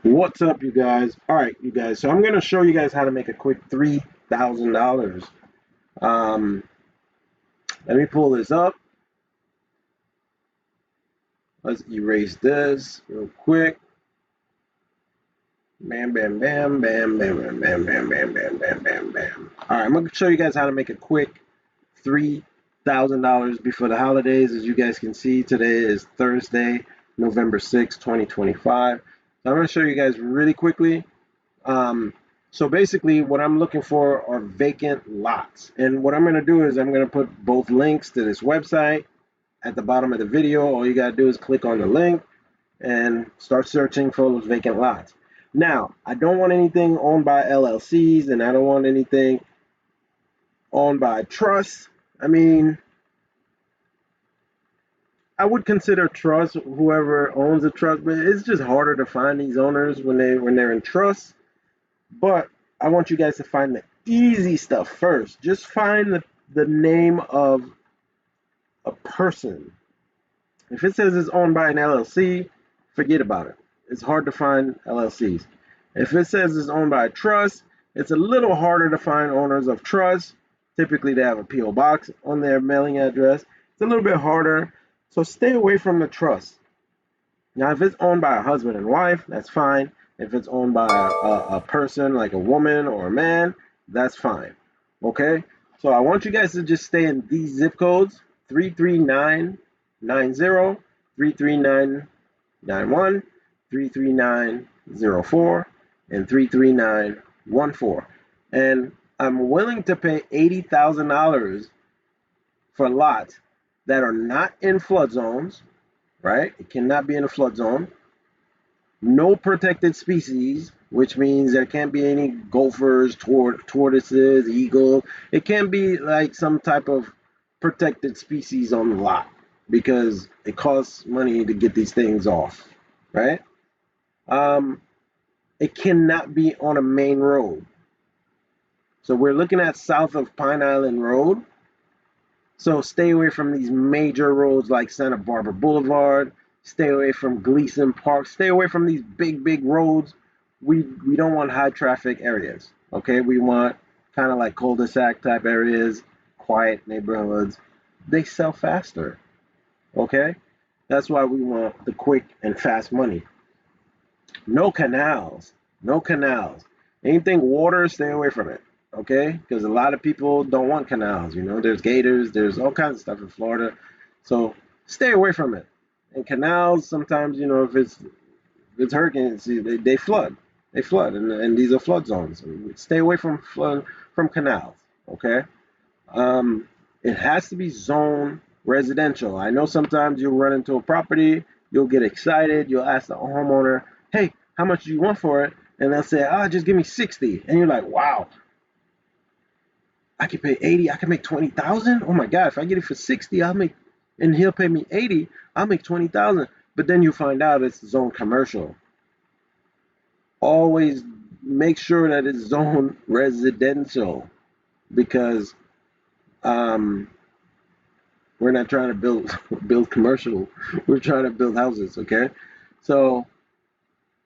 What's up, you guys? All right, you guys. So I'm going to show you guys how to make a quick $3,000. Um, Let me pull this up. Let's erase this real quick. Bam, bam, bam, bam, bam, bam, bam, bam, bam, bam, bam, bam, bam. All right, I'm going to show you guys how to make a quick $3,000 before the holidays. As you guys can see, today is Thursday, November 6th, 2025. So I'm going to show you guys really quickly. Um, so basically what I'm looking for are vacant lots. And what I'm going to do is I'm going to put both links to this website at the bottom of the video. All you got to do is click on the link and start searching for those vacant lots. Now, I don't want anything owned by LLCs, and I don't want anything owned by trusts. I mean, I would consider trust whoever owns a trust, but it's just harder to find these owners when they're in trust. But I want you guys to find the easy stuff first. Just find the name of a person. If it says it's owned by an LLC, forget about it. It's hard to find LLCs. If it says it's owned by a trust, it's a little harder to find owners of trust. Typically, they have a P.O. box on their mailing address. It's a little bit harder. So stay away from the trust. Now, if it's owned by a husband and wife, that's fine. If it's owned by a person like a woman or a man, that's fine. Okay? So I want you guys to just stay in these zip codes: 33990, 33991, 33904, and 33914. And I'm willing to pay $80,000 for lots that are not in flood zones, right? It cannot be in a flood zone. No protected species, which means there can't be any gophers, tortoises, eagles. It can't be like some type of protected species on the lot because it costs money to get these things off, right? Um, it cannot be on a main road. So we're looking at south of Pine Island Road. So stay away from these major roads like Santa Barbara Boulevard. Stay away from Gleason Park. Stay away from these big roads. We don't want high traffic areas. Okay, we want kind of like cul-de-sac type areas, quiet neighborhoods. They sell faster. Okay, that's why we want the quick and fast money. No canals. No canals. Anything water, stay away from it. Okay? Because a lot of people don't want canals. You know, there's gators, there's all kinds of stuff in Florida. So stay away from it. And canals, sometimes, you know, if it's hurricanes, they flood. They flood, and these are flood zones. Stay away from canals. Okay? Um, it has to be zone residential. I know sometimes you'll run into a property, you'll get excited, you'll ask the homeowner, "Hey, how much do you want for it?" And they'll say, "Ah, just give me 60." And you're like, "Wow, I can pay 80. I can make 20,000. Oh my God, if I get it for 60, I'll make, and he'll pay me 80. I'll make 20,000." But then you find out it's zone commercial. Always make sure that it's zone residential because um, we're not trying to build commercial. We're trying to build houses, okay? So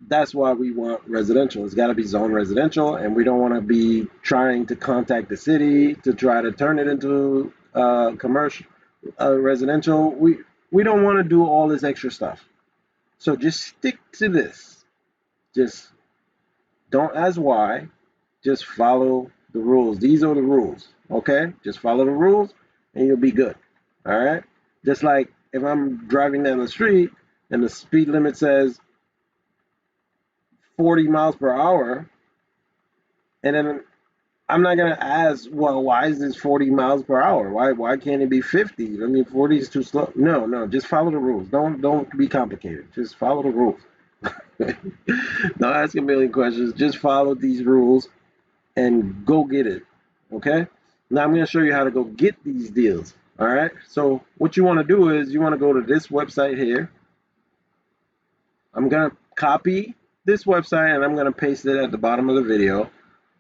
that's why we want residential. It's got to be zone residential, and we don't want to be trying to contact the city to try to turn it into commercial, residential. We don't want to do all this extra stuff. So just stick to this. Just don't ask why. Just follow the rules. These are the rules, okay? Just follow the rules, and you'll be good. All right. Just like if I'm driving down the street and the speed limit says 40 miles per hour, and then I'm not gonna ask, well, why is this 40 miles per hour? Why can't it be 50? I mean, 40 is too slow. No, no, just follow the rules. Don't be complicated. Just follow the rules. Don't ask a million questions. Just follow these rules and go get it. Okay? Now I'm gonna show you how to go get these deals. All right. So what you want to do is you want to go to this website here. I'm going to copy this website and I'm going to paste it at the bottom of the video.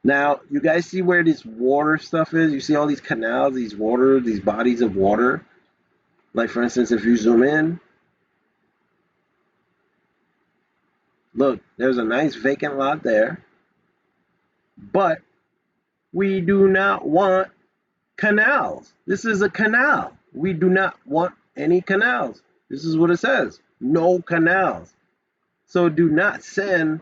Now, you guys see where this water stuff is? You see all these canals, these water, these bodies of water? Like, for instance, if you zoom in, Look, there's a nice vacant lot there, but we do not want canals. This is a canal. We do not want any canals. This is what it says. No canals. So do not send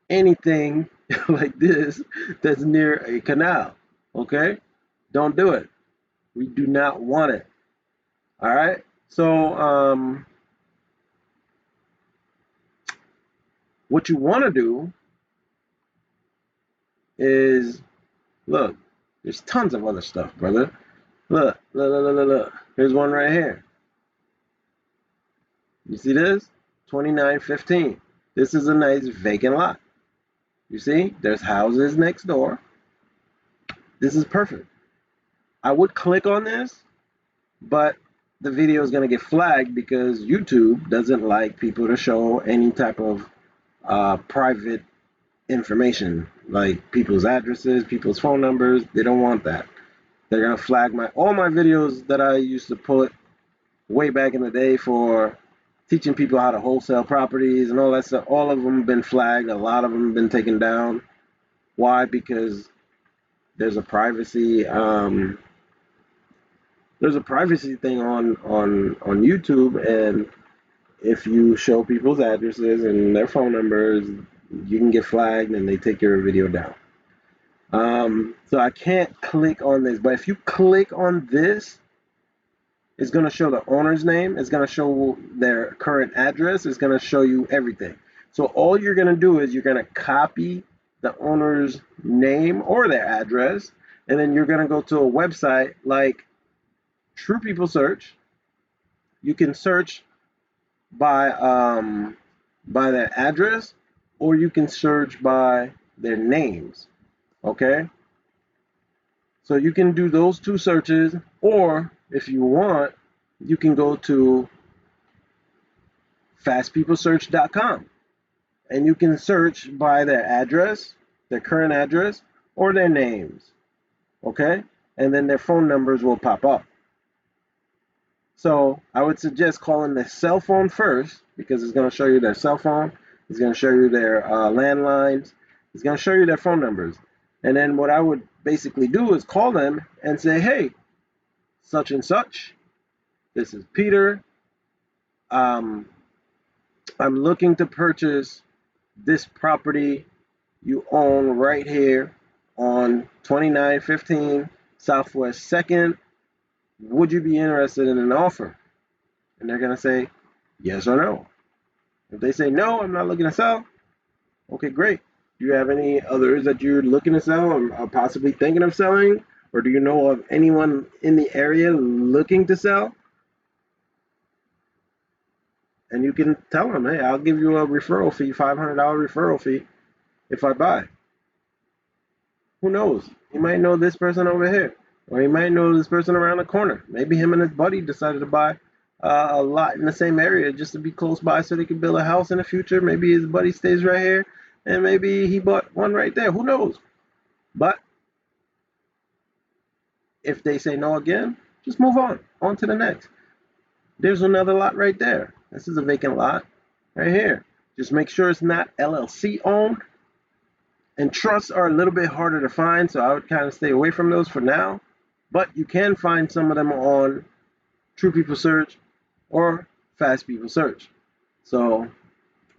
anything like this that's near a canal. Okay? Don't do it. We do not want it. All right? So what you want to do is look, there's tons of other stuff, brother. Look, look, look, look, look, look. Here's one right here. You see this? 2915. This is a nice vacant lot. You see, there's houses next door. This is perfect. I would click on this, but the video is going to get flagged because YouTube doesn't like people to show any type of private information, like people's addresses, people's phone numbers. They don't want that. They're going to flag all my videos that I used to put way back in the day for teaching people how to wholesale properties and all that stuff. All of them have been flagged. A lot of them have been taken down. Why? Because there's a privacy thing on YouTube, and if you show people's addresses and their phone numbers, you can get flagged and they take your video down. So I can't click on this, but if you click on this, it's going to show the owner's name. It's going to show their current address. It's going to show you everything. So all you're going to do is you're going to copy the owner's name or their address, and then you're going to go to a website like True People Search. You can search by their address, or you can search by their names. Okay? So you can do those two searches, or if you want, you can go to fastpeoplesearch.com and you can search by their address, their current address, or their names. Okay? And then their phone numbers will pop up. So I would suggest calling their cell phone first, because it's going to show you their cell phone. It's going to show you their landlines. It's going to show you their phone numbers. And then what I would basically do is call them and say, hey, such and such, this is Peter. I'm looking to purchase this property you own right here on 2915 Southwest 2nd. Would you be interested in an offer? And they're going to say yes or no. If they say no, I'm not looking to sell. Okay, great. Do you have any others that you're looking to sell or possibly thinking of selling? Or do you know of anyone in the area looking to sell? And you can tell them, hey, I'll give you a referral fee, $500 referral fee if I buy. Who knows? You might know this person over here, or you might know this person around the corner. Maybe him and his buddy decided to buy a lot in the same area just to be close by so they could build a house in the future. Maybe his buddy stays right here, and maybe he bought one right there. Who knows? But if they say no again, just move on to the next. There's another lot right there. This is a vacant lot right here. Just make sure it's not LLC owned. And trusts are a little bit harder to find, so I would kind of stay away from those for now. But you can find some of them on True People Search or Fast People Search. So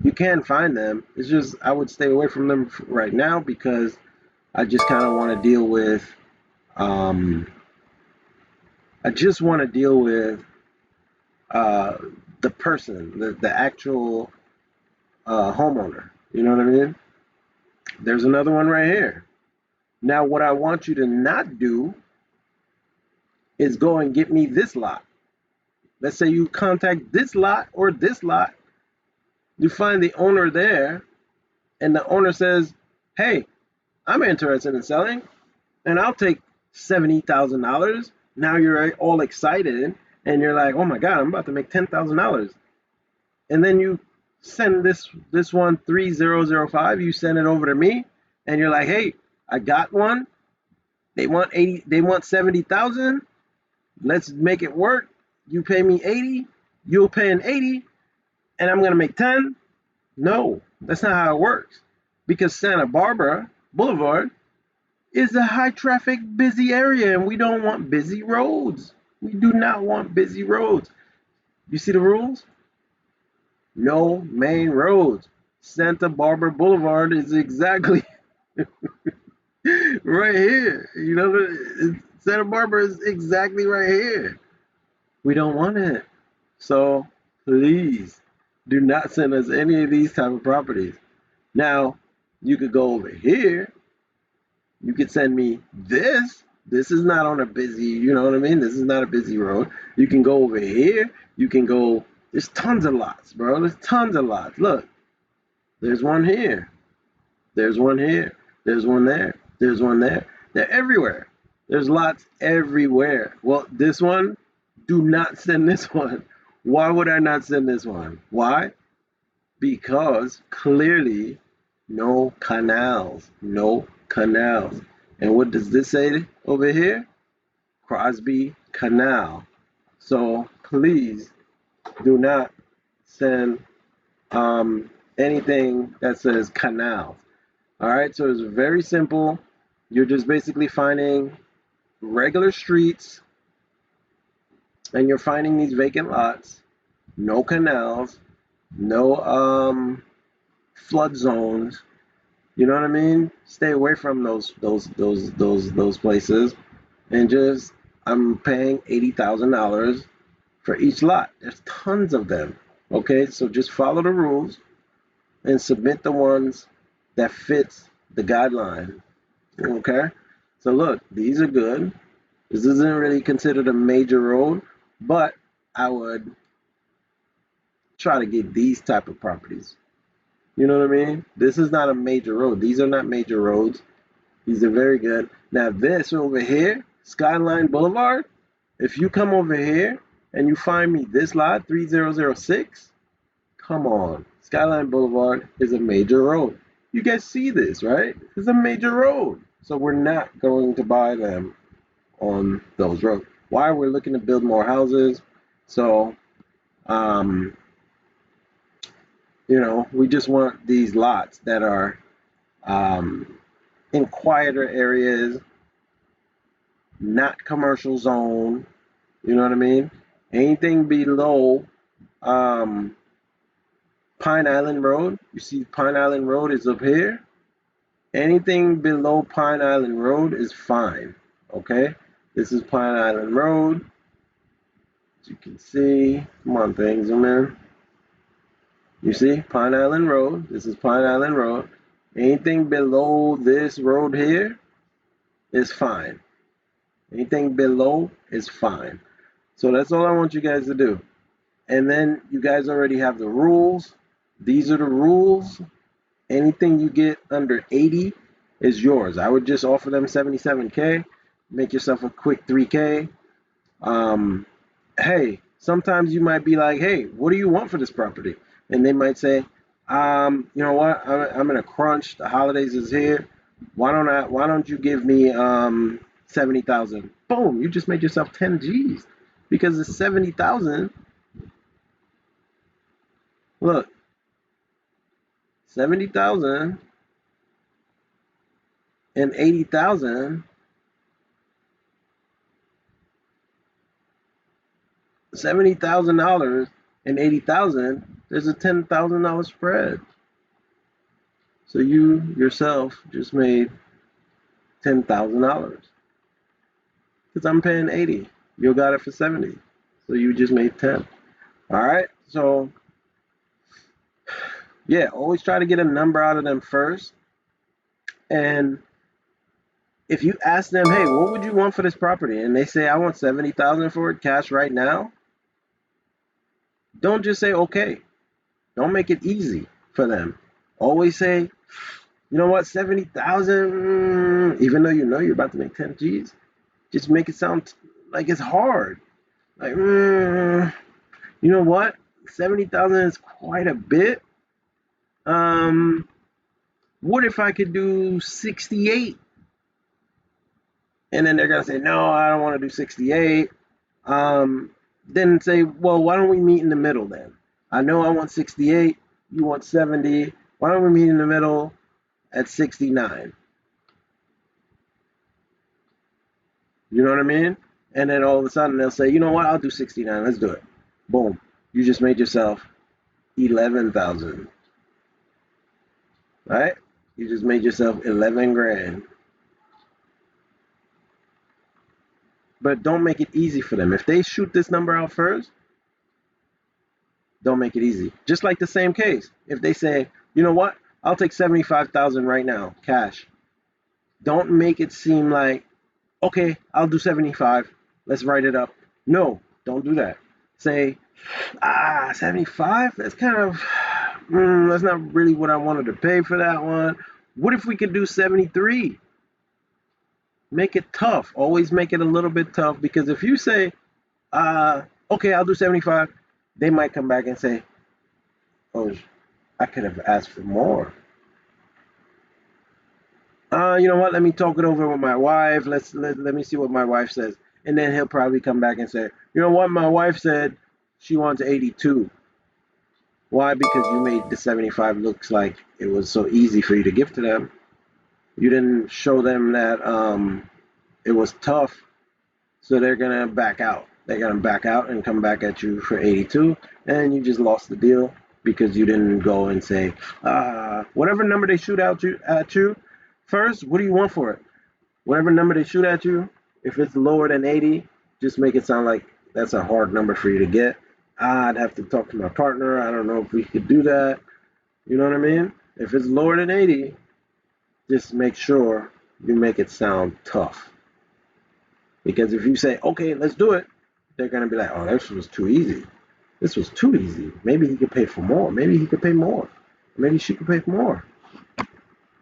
you can find them. It's just I would stay away from them right now because I just kind of want to deal with the person, the actual homeowner. You know what I mean? There's another one right here. Now, what I want you to not do is go and get me this lot. Let's say you contact this lot or this lot. You find the owner there, and the owner says, hey, I'm interested in selling, and I'll take $70,000. Now you're all excited, and you're like, oh my God, I'm about to make $10,000. And then you send this one 3005, you send it over to me, and you're like, hey, I got one. They want 70,000. Let's make it work. You pay me 80, you'll pay an 80, and I'm gonna make 10. No, that's not how it works. Because Santa Barbara Boulevard is a high traffic, busy area, and we don't want busy roads. We do not want busy roads. You see the rules? No main roads. Santa Barbara Boulevard is exactly right here. Santa Barbara is exactly right here. We don't want it. So please do not send us any of these type of properties. Now, you could go over here. You could send me this. This is not on a busy, you know what I mean? This is not a busy road. You can go over here. You can go, there's tons of lots, bro. There's tons of lots. Look, there's one here. There's one here. There's one there. There's one there. They're everywhere. There's lots everywhere. Well, this one, do not send this one. Why would I not send this one? Why? Because clearly no canals. No canals. And what does this say over here? Crosby Canal. So please do not send anything that says canals. All right, so it's very simple. You're just basically finding regular streets and you're finding these vacant lots, no canals, no flood zones. You know what I mean? Stay away from those places and just I'm paying $80,000 for each lot. There's tons of them. Okay, so just follow the rules and submit the ones that fits the guideline. Okay, so look, these are good. This isn't really considered a major road, but I would try to get these type of properties. You know what I mean? This is not a major road. These are not major roads. These are very good. Now this over here, Skyline Boulevard, if you come over here and you find me this lot, 3006, come on. Skyline Boulevard is a major road. You guys see this, right? It's a major road. So we're not going to buy them on those roads. Why? We're looking to build more houses. So, um, we just want these lots that are um, in quieter areas, not commercial zone. You know what I mean? Anything below um, Pine Island Road. You see, Pine Island Road is up here. Anything below Pine Island Road is fine. Okay? This is Pine Island Road. As you can see, come on, things, man. You see, Pine Island Road. This is Pine Island Road. Anything below this road here is fine. Anything below is fine. So that's all I want you guys to do. And then you guys already have the rules. These are the rules. Anything you get under 80 is yours. I would just offer them 77K. Make yourself a quick 3K. Hey, sometimes you might be like, hey, what do you want for this property? And they might say, you know what? I'm in a crunch. The holidays is here. Why don't you give me 70,000? Boom, you just made yourself 10 G's because it's 70,000. Look, 70,000 and 80,000. $70,000 and 80,000. There's a $10,000 spread. So you yourself just made $10,000 because I'm paying 80. You got it for 70. So you just made 10. All right. So yeah, always try to get a number out of them first. And if you ask them, hey, what would you want for this property? And they say, I want 70,000 for it cash right now. Don't just say, okay. Don't make it easy for them. Always say, you know what, 70,000, even though you know you're about to make 10 G's, just make it sound like it's hard. Like, you know what, 70,000 is quite a bit. What if I could do 68? And then they're gonna say, no, I don't want to do 68. Then say, well, why don't we meet in the middle then? I know I want 68. you want 70. Why don't we meet in the middle at 69? You know what I mean? And then all of a sudden they'll say, you know what, I'll do 69. Let's do it. Boom. You just made yourself 11,000. Right? You just made yourself 11 grand. But don't make it easy for them. If they shoot this number out first, don't make it easy. Just like the same case. If they say, you know what, I'll take 75,000 right now, cash. Don't make it seem like, okay, I'll do 75. Let's write it up. No, don't do that. Say, 75? That's kind of, that's not really what I wanted to pay for that one. What if we could do 73? Make it tough. Always make it a little bit tough, because if you say, okay, I'll do 75, they might come back and say, oh, I could have asked for more. You know what? Let me talk it over with my wife. Let me see what my wife says. And then he'll probably come back and say, you know what? My wife said she wants 82. Why? Because you made the 75 looks like it was so easy for you to give to them. You didn't show them that it was tough, so they're gonna back out. They're gonna back out and come back at you for 82, and you just lost the deal because you didn't go and say, whatever number they shoot out at you first. What do you want for it? Whatever number they shoot at you, if it's lower than 80, just make it sound like that's a hard number for you to get. I'd have to talk to my partner. I don't know if we could do that. You know what I mean? If it's lower than 80, just make sure you make it sound tough. Because if you say, okay, let's do it, they're going to be like, oh, this was too easy. This was too easy. Maybe he could pay for more. Maybe he could pay more. Maybe she could pay for more.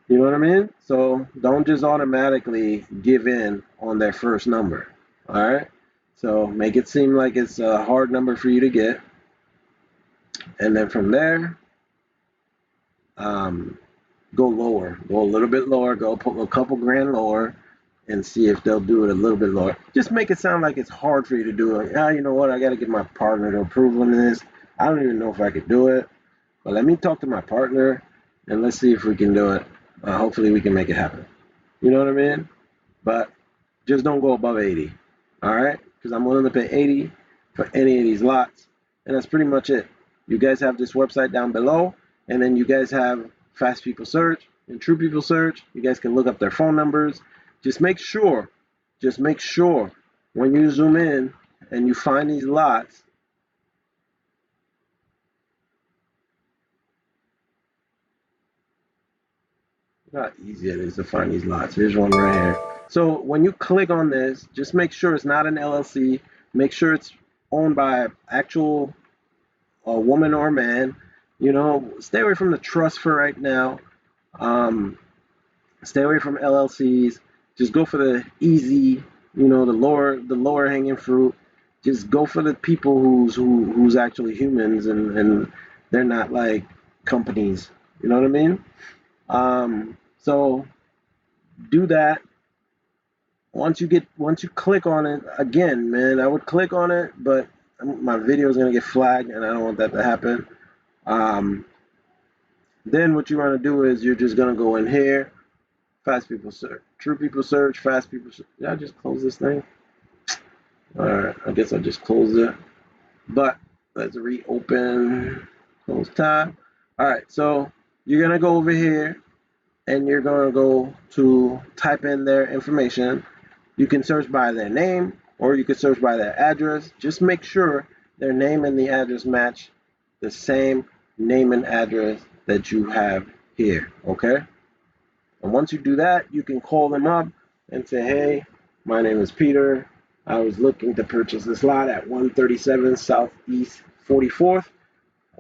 You know what I mean? So don't just automatically give in on their first number. All right? So make it seem like it's a hard number for you to get. And then from there, go lower. Go a little bit lower. Go put a couple grand lower and see if they'll do it a little bit lower. Just make it sound like it's hard for you to do it. You know what? I got to get my partner to approve on this. I don't even know if I could do it. But let me talk to my partner and let's see if we can do it. Hopefully we can make it happen. You know what I mean? But just don't go above 80. All right? Because I'm willing to pay 80 for any of these lots. And that's pretty much it. You guys have this website down below. And then you guys have Fast People Search and True People Search. You guys can look up their phone numbers. Just make sure when you zoom in and you find these lots, how easy it is to find these lots. Here's one right here. So when you click on this, just make sure it's not an LLC. Make sure it's owned by actual woman or man. You know, stay away from the trust for right now. Stay away from LLCs. Just go for the easy, the lower hanging fruit. Just go for the people who's actually humans, and they're not like companies. You know what I mean? So do that. Once you click on it again, man, I would click on it, but my video is gonna get flagged, and I don't want that to happen. Um, then what you want to do is you're just gonna go in here, Fast People Search, True People Search, Fast People Search. Did I just close this thing? All right, I guess I just closed it. But let's reopen, close tab. All right, so you're gonna go over here and you're gonna go to type in their information. You can search by their name or you can search by their address. Just make sure their name and the address match the same name and address that you have here, okay? And once you do that, you can call them up and say, hey, my name is Peter. I was looking to purchase this lot at 137 Southeast 44th.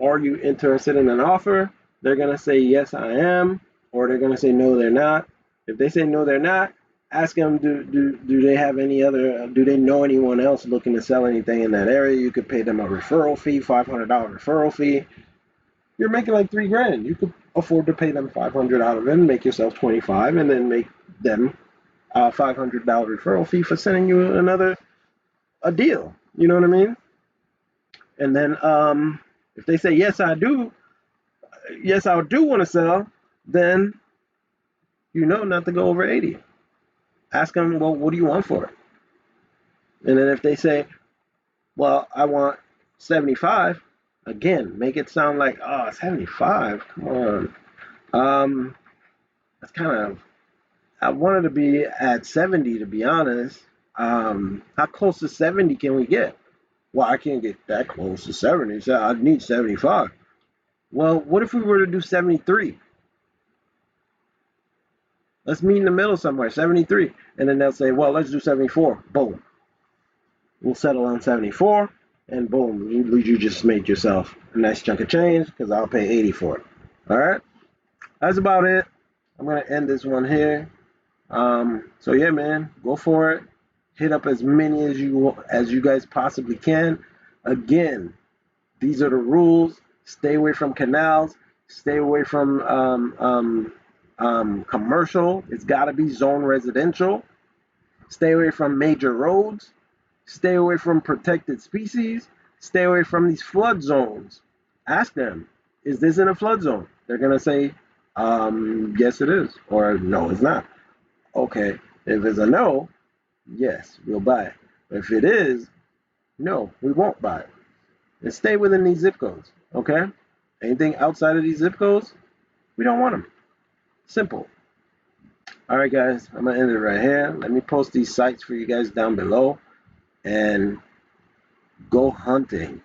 Are you interested in an offer? They're going to say, yes, I am. Or they're going to say, no, they're not. If they say, no, they're not, ask them, do they have any other, do they know anyone else looking to sell anything in that area? You could pay them a referral fee, $500 referral fee. You're making like 3 grand. You could afford to pay them 500 out of it and make yourself 25 and then make them a $500 referral fee for sending you a deal. You know what I mean? And then if they say, yes, I do, yes, I do want to sell, then you know not to go over 80. Ask them, well, what do you want for it? And then if they say, well, I want 75, again, make it sound like, oh, 75, come on. Um, that's kind of, I wanted to be at 70 to be honest. How close to 70 can we get? Well, I can't get that close to 70, so I need 75. Well, what if we were to do 73? Let's meet in the middle somewhere, 73. And then they'll say, well, let's do 74. Boom. We'll settle on 74. And boom, you just made yourself a nice chunk of change because I'll pay 80 for it. All right. That's about it. I'm going to end this one here. So yeah, man, go for it. Hit up as many as you guys possibly can. Again, these are the rules. Stay away from canals. Stay away from commercial. It's got to be zone residential. Stay away from major roads. Stay away from protected species. Stay away from these flood zones. Ask them, is this in a flood zone? They're going to say, yes, it is. Or no, it's not. Okay. If it's a no, yes, we'll buy it. If it is, no, we won't buy it. And stay within these zip codes. Okay? Anything outside of these zip codes, we don't want them. Simple. All right, guys, I'm going to end it right here. Let me post these sites for you guys down below and go hunting.